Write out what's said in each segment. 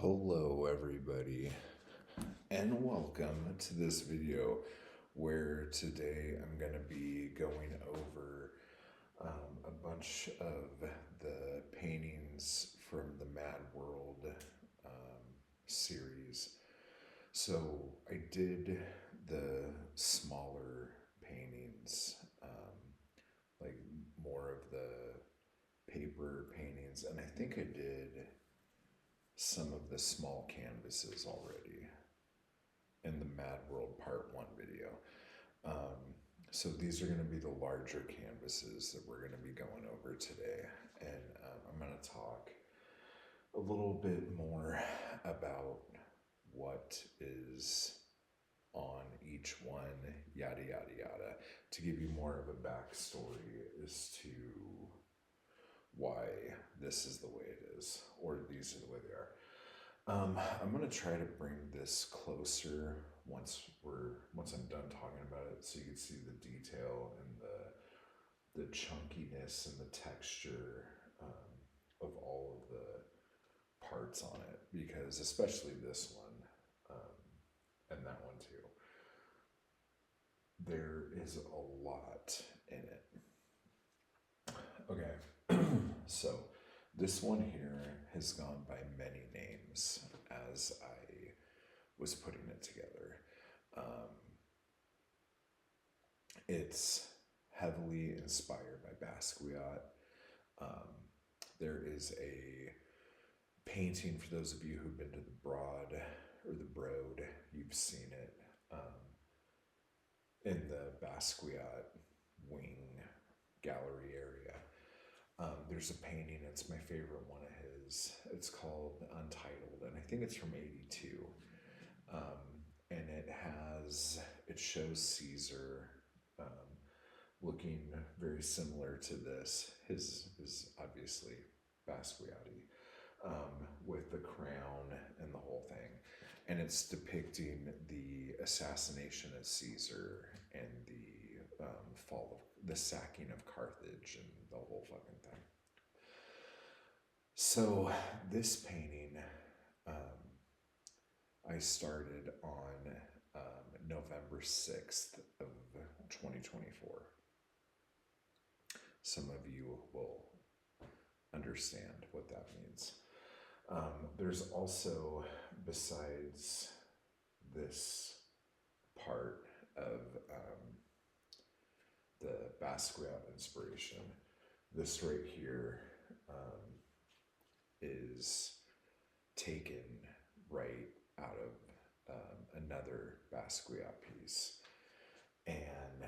Hello everybody and welcome to this video where today I'm going to be going over a bunch of the paintings from the Mad World series. So I did the smaller paintings, like more of the paper paintings, and I think I did some of the small canvases already in the Mad World Part 1 video. So these are going to be the larger canvases that we're going to be going over today. And I'm going to talk a little bit more about what is on each one, yada, yada, yada, to give you more of a backstory as to why this is the way it is, or these are the way they are. I'm gonna try to bring this closer once I'm done talking about it, so you can see the detail and the chunkiness and the texture of all of the parts on it, because especially this one and that one too, there is a lot in it. Okay, so this one here has gone by many names as I was putting it together. It's heavily inspired by Basquiat. There is a painting, for those of you who've been to the Broad or the Broad, you've seen it, in the Basquiat wing gallery area. There's a painting, it's my favorite one of his. It's called Untitled, and I think it's from '82. And it shows Caesar looking very similar to this. His is obviously Basquiat, with the crown and the whole thing. And it's depicting the assassination of Caesar and the the sacking of Carthage and the whole fucking thing. So this painting, I started on November 6th of 2024. Some of you will understand what that means. There's also, besides this part of the Basquiat inspiration, this right here is taken right out of another Basquiat piece. And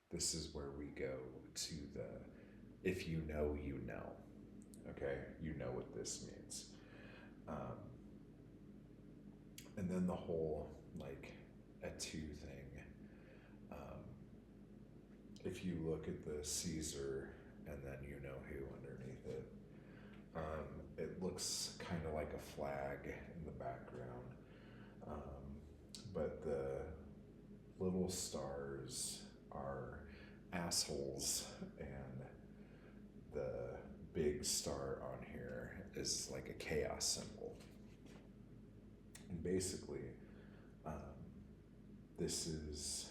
this is where we go to the, if you know, you know. Okay, you know what this means. And then the whole, like, etu thing. If you look at the Caesar and then you know who underneath it, it looks kind of like a flag in the background. But the little stars are assholes, and the big star on here is like a chaos symbol. And basically, this is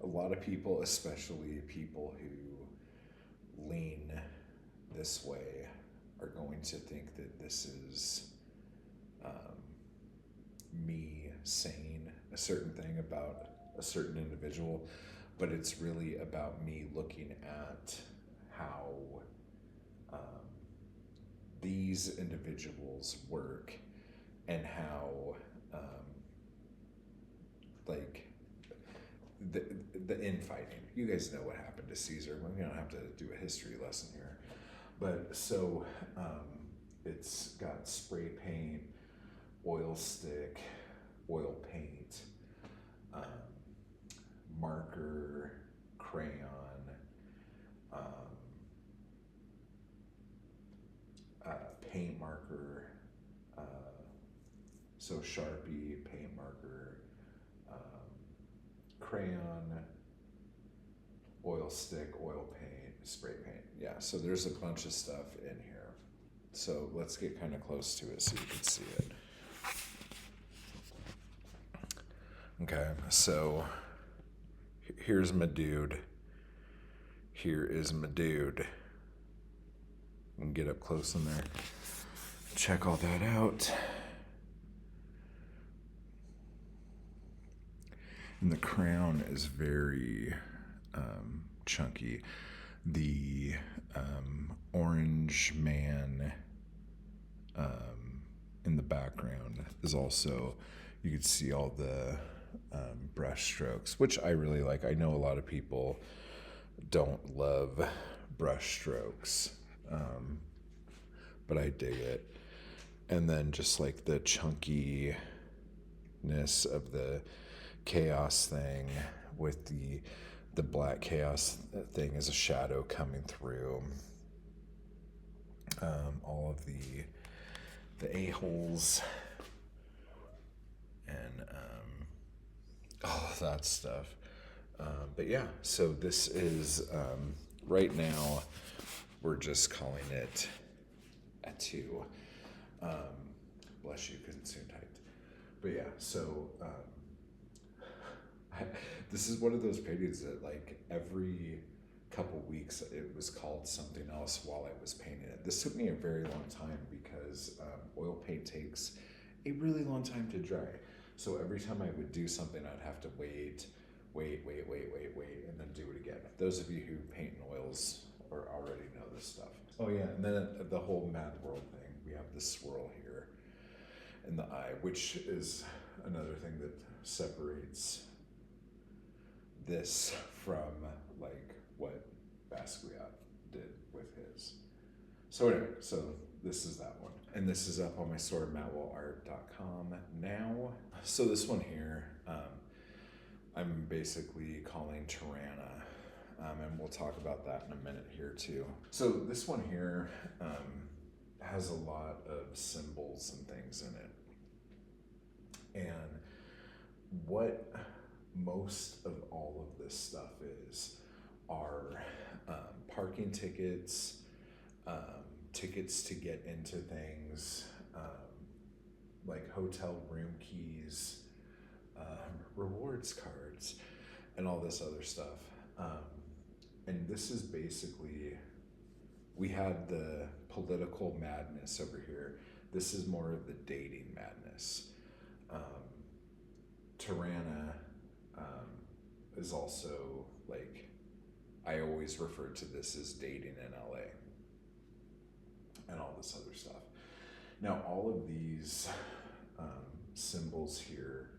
a lot of people, especially people who lean this way, are going to think that this is me saying a certain thing about a certain individual, but it's really about me looking at how these individuals work and how like the infighting. You guys know what happened to Caesar. We don't have to do a history lesson here. But so it's got spray paint, oil stick, oil paint, marker, crayon, paint marker, so Sharpie, paint marker, crayon, oil stick, oil paint, spray paint. Yeah, so there's a bunch of stuff in here. So let's get kind of close to it so you can see it. Okay, so here's my dude. Here is my dude. And get up close in there. Check all that out. And the crown is very chunky. The orange man in the background is also, you can see all the brush strokes, which I really like. I know a lot of people don't love brush strokes, but I dig it. And then just like the chunkiness of the chaos thing with the black chaos thing as a shadow coming through. All of the a-holes and all of that stuff. But yeah, so this is right now we're just calling it a 2. Bless you, couldn't soon typed. But yeah, so this is one of those paintings that like every couple weeks it was called something else while I was painting it. This took me a very long time because oil paint takes a really long time to dry. So every time I would do something, I'd have to wait, and then do it again. Those of you who paint in oils or already know this stuff. Oh yeah, and then the whole Mad World thing. We have this swirl here in the eye, which is another thing that separates this from like what Basquiat did with his. So anyway, so this is that one. And this is up on my store, matwellart.com now. So this one here, I'm basically calling Tirana, and we'll talk about that in a minute here too. So this one here has a lot of symbols and things in it. And what most of all of this stuff are parking tickets, tickets to get into things, like hotel room keys, rewards cards, and all this other stuff. And this is basically, we had the political madness over here. This is more of the dating madness. Tirana is also like, I always refer to this as dating in LA and all this other stuff. Now, all of these symbols here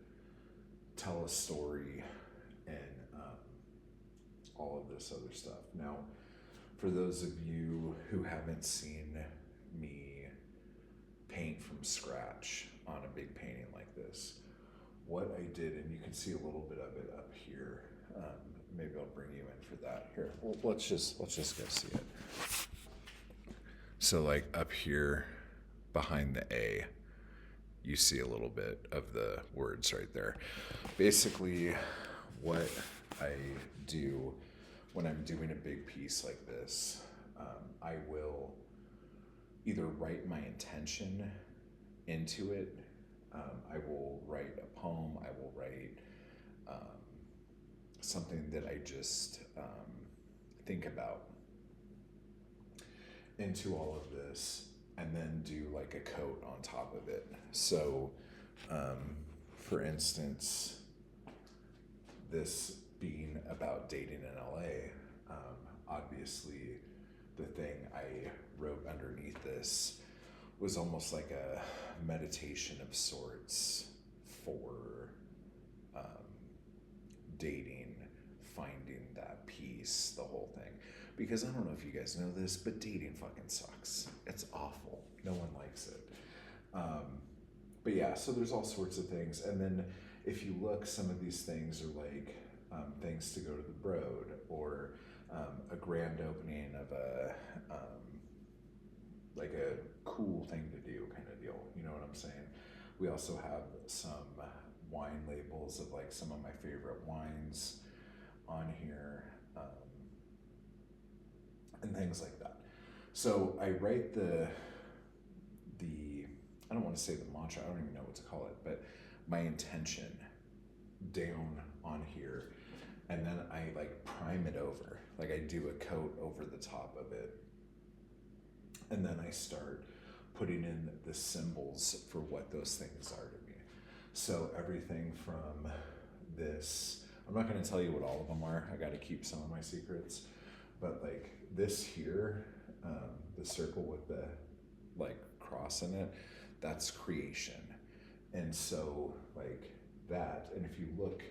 tell a story and all of this other stuff. Now, for those of you who haven't seen me paint from scratch on a big painting like this, what I did, and you can see a little bit of it up here. Maybe I'll bring you in for that. Here, well, let's just go see it. So like up here behind the A, you see a little bit of the words right there. Basically, what I do when I'm doing a big piece like this, I will either write my intention into it. I will write a poem. I will write something that I just think about into all of this, and then do like a coat on top of it. So, for instance, this being about dating in LA, obviously the thing I wrote underneath this was almost like a meditation of sorts for dating, finding that peace, the whole thing. Because I don't know if you guys know this, but dating fucking sucks. It's awful. No one likes it. But yeah, so there's all sorts of things. And then if you look, some of these things are like things to go to the Broad, or a grand opening of a like a cool thing to do kind of deal. You know what I'm saying? We also have some wine labels of like some of my favorite wines on here, and things like that. So I write the don't want to say the mantra, I don't even know what to call it, but my intention down on here, and then I like prime it over. Like I do a coat over the top of it, and then I start putting in the symbols for what those things are to me. So everything from this, I'm not going to tell you what all of them are. I got to keep some of my secrets, but like this here, the circle with the like cross in it, that's creation. And so like that, and if you look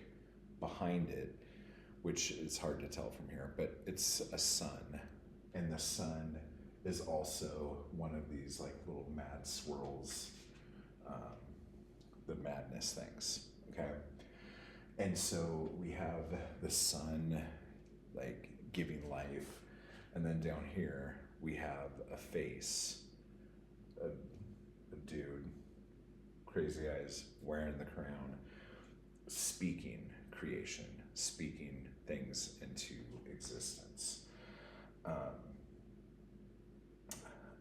behind it, which is hard to tell from here, but it's a sun, and the sun is also one of these like little mad swirls, the madness things, okay? And so we have the sun like giving life, and then down here we have a face, a dude, crazy eyes, wearing the crown, speaking creation, speaking things into existence.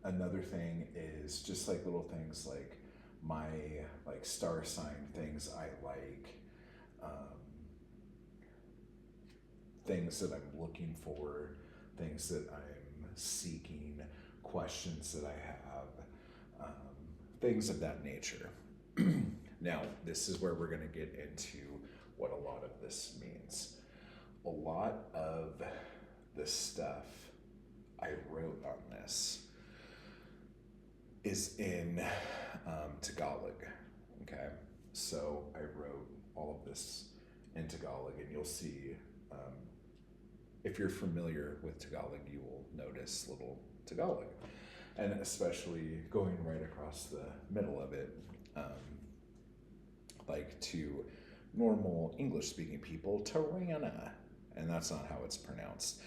Another thing is just like little things like my like star sign, things I like, things that I'm looking for, things that I'm seeking, questions that I have, things of that nature. Now, this is where we're going to get into what a lot of this means. A lot of the stuff I wrote on this is in Tagalog, okay? So I wrote all of this in Tagalog, and you'll see, if you're familiar with Tagalog, you will notice little Tagalog, and especially going right across the middle of it, like to normal English-speaking people, Tirana, and that's not how it's pronounced.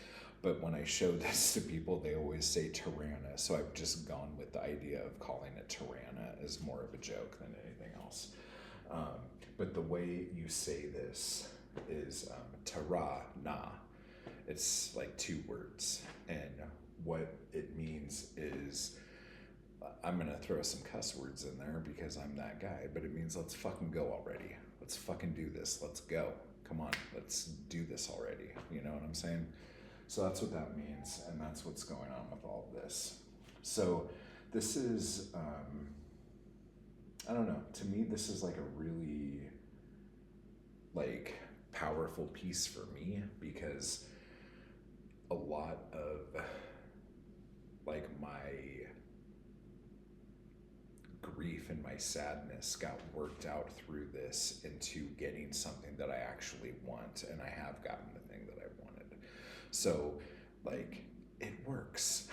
But when I show this to people, they always say Tirana, so I've just gone with the idea of calling it Tirana as more of a joke than anything else. But the way you say this is Tirana. It's like two words, and what it means is, I'm gonna throw some cuss words in there because I'm that guy, but it means let's fucking go already. Let's fucking do this. Let's go. Come on, let's do this already. You know what I'm saying? So that's what that means, and that's what's going on with all of this. So this is, I don't know, to me this is like a really like powerful piece for me, because a lot of like my grief and my sadness got worked out through this into getting something that I actually want, and I have gotten the thing that I wanted. So like it works.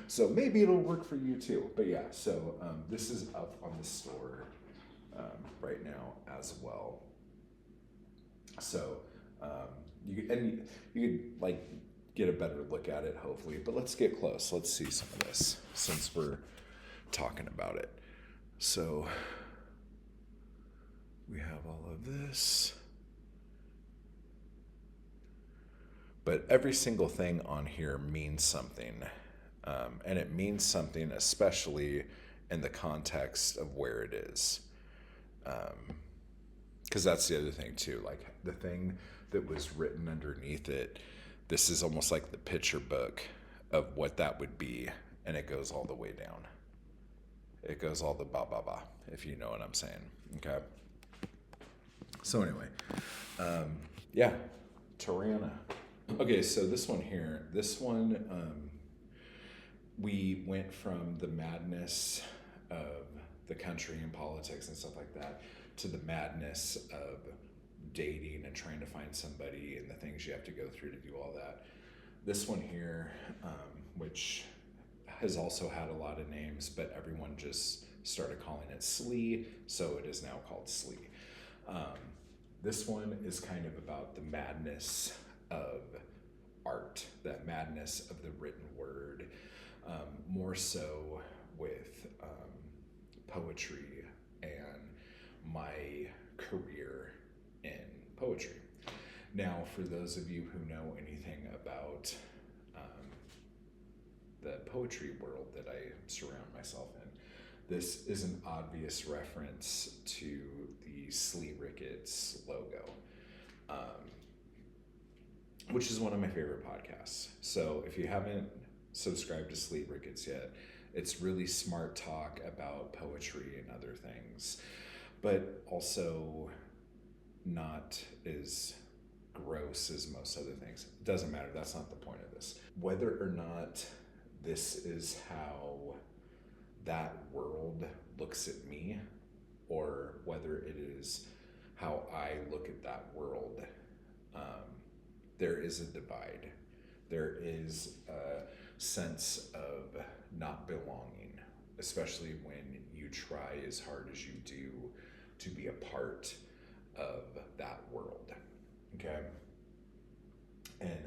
So maybe it'll work for you too. But yeah, so this is up on the store right now as well. So you could like get a better look at it hopefully, but let's get close. Let's see some of this since we're talking about it. So we have all of this, but every single thing on here means something, and it means something especially in the context of where it is, because that's the other thing too, like the thing that was written underneath it, this is almost like the picture book of what that would be, and it goes all the way down. It goes all the ba, if you know what I'm saying, okay? So anyway, yeah, Tirana. Okay, so this one here, we went from the madness of the country and politics and stuff like that to the madness of dating and trying to find somebody and the things you have to go through to do all that. This one here, which has also had a lot of names, but everyone just started calling it Slee, so it is now called Slee. This one is kind of about the madness of art, that madness of the written word, more so with poetry and my career in poetry. Now, for those of you who know anything about the poetry world that I surround myself in, this is an obvious reference to the Slee Ricketts logo, um, which is one of my favorite podcasts. So if you haven't subscribed to Slee Ricketts yet, it's really smart talk about poetry and other things, but also not as gross as most other things. It doesn't matter. That's not the point of this. Whether or not this is how that world looks at me, or whether it is how I look at that world, um, there is a divide. There is a sense of not belonging, especially when you try as hard as you do to be a part of that world. Okay? And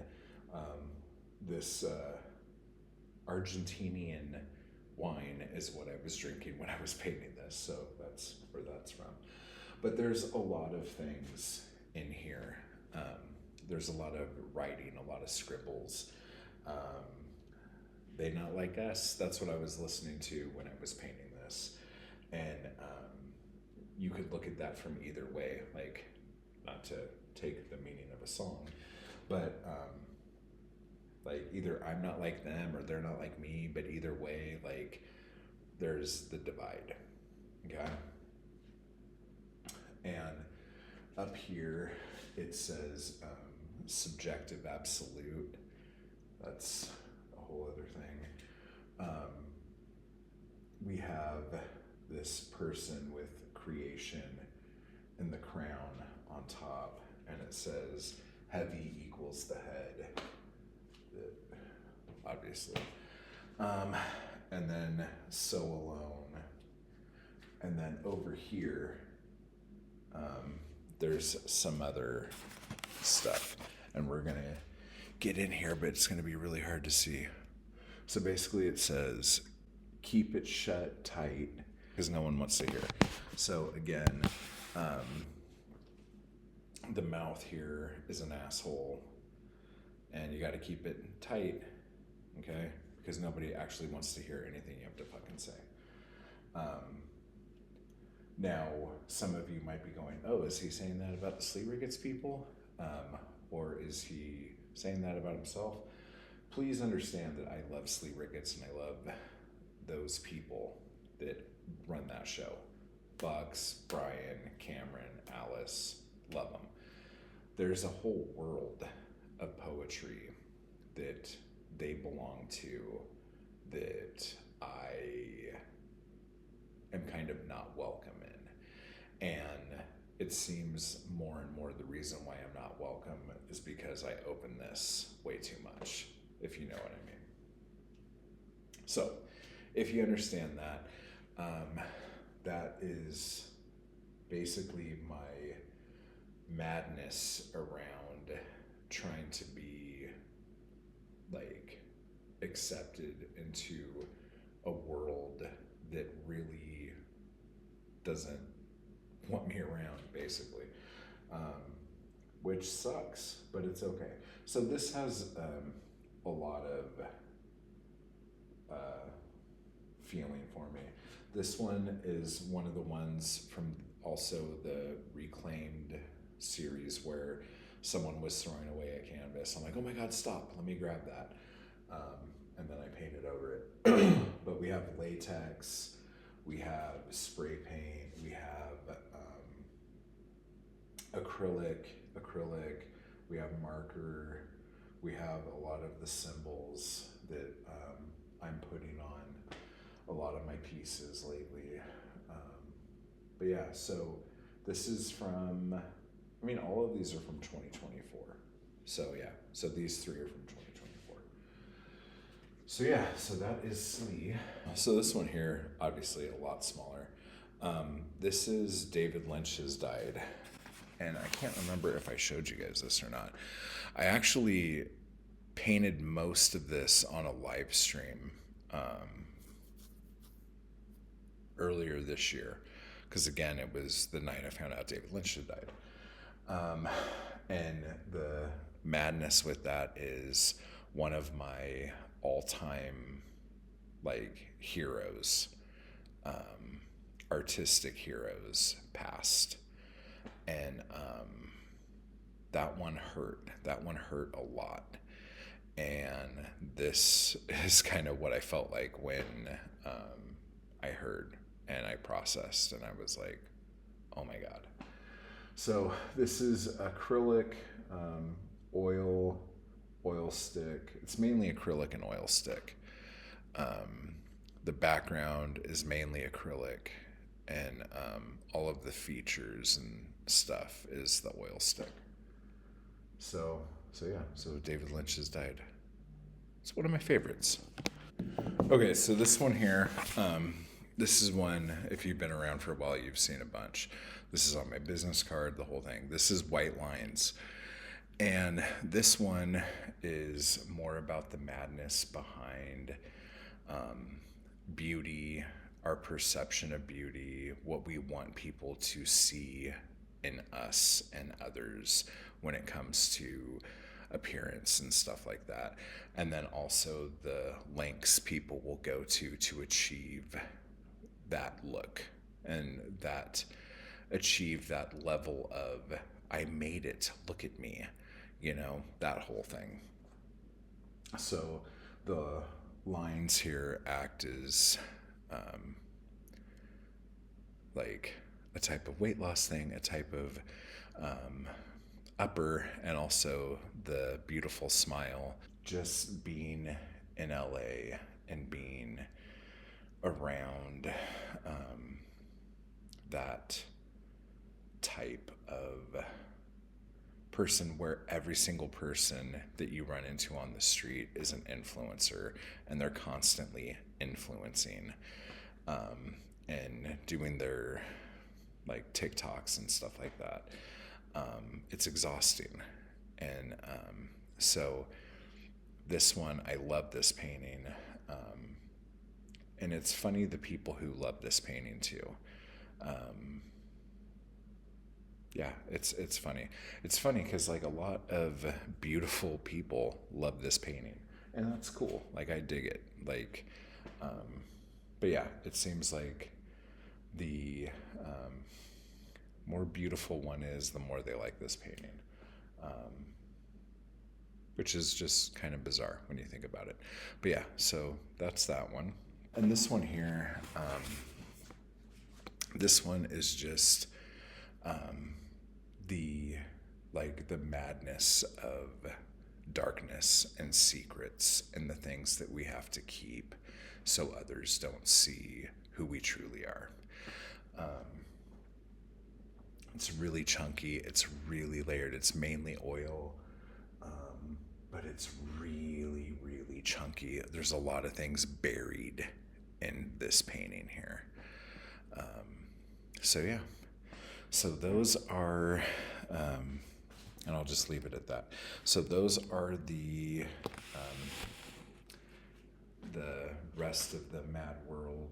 this Argentinian wine is what I was drinking when I was painting this, so that's where that's from. But there's a lot of things in here. There's a lot of writing, a lot of scribbles. Um, they Not Like Us, that's what I was listening to when I was painting this. And you could look at that from either way, like, not to take the meaning of a song, but like either I'm not like them or they're not like me, but either way, like, there's the divide. Okay? And up here it says subjective absolute. That's a whole other thing. We have this person with creation in the crown on top, and it says heavy equals the head, obviously. And then so alone. And then over here, there's some other stuff, and we're gonna get in here, but it's gonna be really hard to see. So basically it says, keep it shut tight, because no one wants to hear. So again, the mouth here is an asshole, and you got to keep it tight, okay? Because nobody actually wants to hear anything you have to fucking say. Now, some of you might be going, oh, is he saying that about the Slee Ricketts people? Or is he saying that about himself? Please understand that I love Slee Ricketts, and I love those people that run that show. Bucks, Brian, Cameron, Alice, love them. There's a whole world of poetry that they belong to that I am kind of not welcome in. And it seems more and more the reason why I'm not welcome is because I open this way too much, if you know what I mean. So, if you understand that, that is basically my madness around trying to be, like, accepted into a world that really doesn't want me around, basically, which sucks, but it's okay. So this has a lot of feeling for me. This one is one of the ones from also the Reclaimed series where someone was throwing away a canvas. I'm like, oh my God, stop, let me grab that. And then I painted over it. But we have latex, we have spray paint, we have acrylic, we have marker, we have a lot of the symbols that I'm putting on a lot of my pieces lately. But yeah, so this is from, I mean, all of these are from 2024. So yeah, so these three are from 2024. So yeah, so that is Slee. So this one here, obviously a lot smaller. This is David Lynch's Died. And I can't remember if I showed you guys this or not. I actually painted most of this on a live stream earlier this year. Because again, it was the night I found out David Lynch had died. And the madness with that is one of my all-time, like, heroes. artistic heroes passed, and that one hurt. That one hurt a lot. And this is kind of what I felt like when I heard and I processed, and I was like, oh my God. So this is acrylic, oil, oil stick. It's mainly acrylic and oil stick. The background is mainly acrylic, and all of the features and stuff is the oil stick. So yeah, so David Lynch has died. It's one of my favorites. Okay, so this one here, this is one, if you've been around for a while, you've seen a bunch. This is on my business card, the whole thing. This is White Lines. And this one is more about the madness behind beauty, our perception of beauty, what we want people to see in us and others when it comes to appearance and stuff like that. And then also the lengths people will go to achieve that look and that achieve that level of I made it, look at me, that whole thing. So the lines here act as like a type of weight loss thing, a type of upper, and also the beautiful smile. Just being in LA and being around that type of person where every single person that you run into on the street is an influencer, and they're constantly influencing and doing their like TikToks and stuff like that. It's exhausting. And so this one, I love this painting. And it's funny the people who love this painting too. Yeah, it's funny. It's funny because like a lot of beautiful people love this painting, and that's cool. Like I dig it. Like, but yeah, it seems like the more beautiful one is, the more they like this painting, which is just kind of bizarre when you think about it. But yeah, so that's that one. And this one here, this one is just the madness of darkness and secrets and the things that we have to keep so others don't see who we truly are. It's really chunky. It's really layered. It's mainly oil, but it's really, really chunky. There's a lot of things buried in this painting here. So yeah. So those are, and I'll just leave it at that. So those are the rest of the Mad World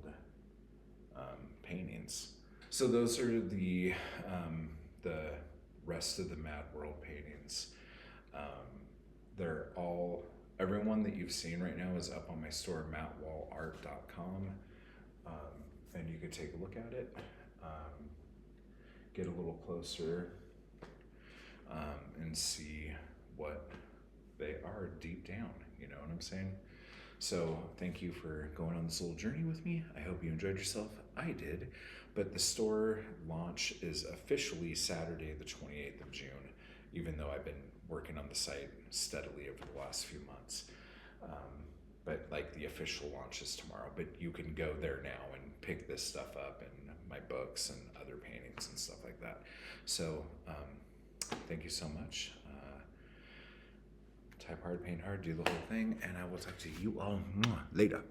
paintings. So those are the rest of the Mad World paintings. They're all, everyone that you've seen right now is up on my store, mattwallart.com, and you can take a look at it, get a little closer, and see what they are deep down, you know what I'm saying? So thank you for going on this little journey with me. I hope you enjoyed yourself. I did. But the store launch is officially Saturday, the 28th of June, even though I've been working on the site steadily over the last few months. But like the official launch is tomorrow. But you can go there now and pick this stuff up and my books and other paintings and stuff like that. So thank you so much. Type hard, paint hard, do the whole thing, and I will talk to you all later.